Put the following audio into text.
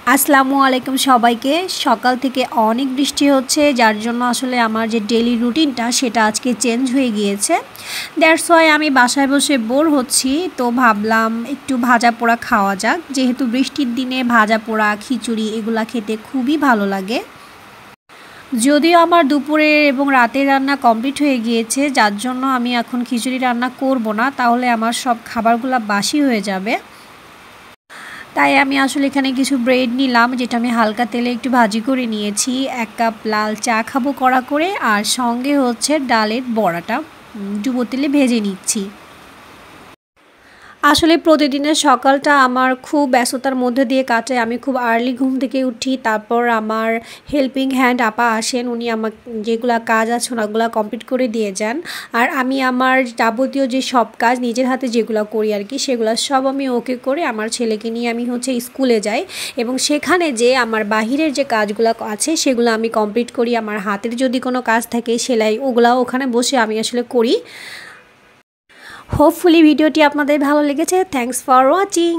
আসসালামু আলাইকুম সবাইকে। সকাল থেকে অনেক বৃষ্টি হচ্ছে, যার জন্য আসলে আমার যে ডেইলি রুটিনটা সেটা আজকে চেঞ্জ হয়ে গিয়েছে। দ্যাটস ওয়াই আমি বাসায় বসে বোর হচ্ছি, তো ভাবলাম একটু ভাজা পোড়া খাওয়া যাক। যেহেতু বৃষ্টির দিনে ভাজা পোড়া, খিচুড়ি এগুলা খেতে খুবই ভালো লাগে। যদিও আমার দুপুরের এবং রাতের রান্না কমপ্লিট হয়ে গিয়েছে, যার জন্য আমি এখন খিচুড়ি রান্না করব না, তাহলে আমার সব খাবারগুলো বাসি হয়ে যাবে। তাই আমি আসলে এখানে কিছু ব্রেড নিলাম, যেটা আমি হালকা তেলে একটু ভাজি করে নিয়েছি। 1 কাপ লাল চা খাবো কড়া করে, আর সঙ্গে হচ্ছে ডালের বড়াটা ডুবো তেলে ভেজে নিচ্ছি। আসলে প্রতিদিনের সকালটা আমার খুব ব্যস্ততার মধ্যে দিয়ে কাটে। আমি খুব আর্লি ঘুম থেকে উঠি, তারপর আমার হেল্পিং হ্যান্ড আপা আসেন, উনি আমার যেগুলো কাজ আছে ওগুলো কমপ্লিট করে দিয়ে যান। আর আমি আমার যাবতীয় যে সব কাজ নিজের হাতে যেগুলো করি আর কি, সেগুলো সব আমি ওকে করে আমার ছেলেকে নিয়ে আমি হচ্ছে স্কুলে যাই, এবং সেখানে যে আমার বাহিরের যে কাজগুলো আছে সেগুলো আমি কমপ্লিট করি। আমার হাতের যদি কোনো কাজ থাকে সেলাই, ওগুলো ওখানে বসে আমি আসলে করি। হোপফুলি ভিডিওটি আপনাদের ভালো লেগেছে। Thanks for watching.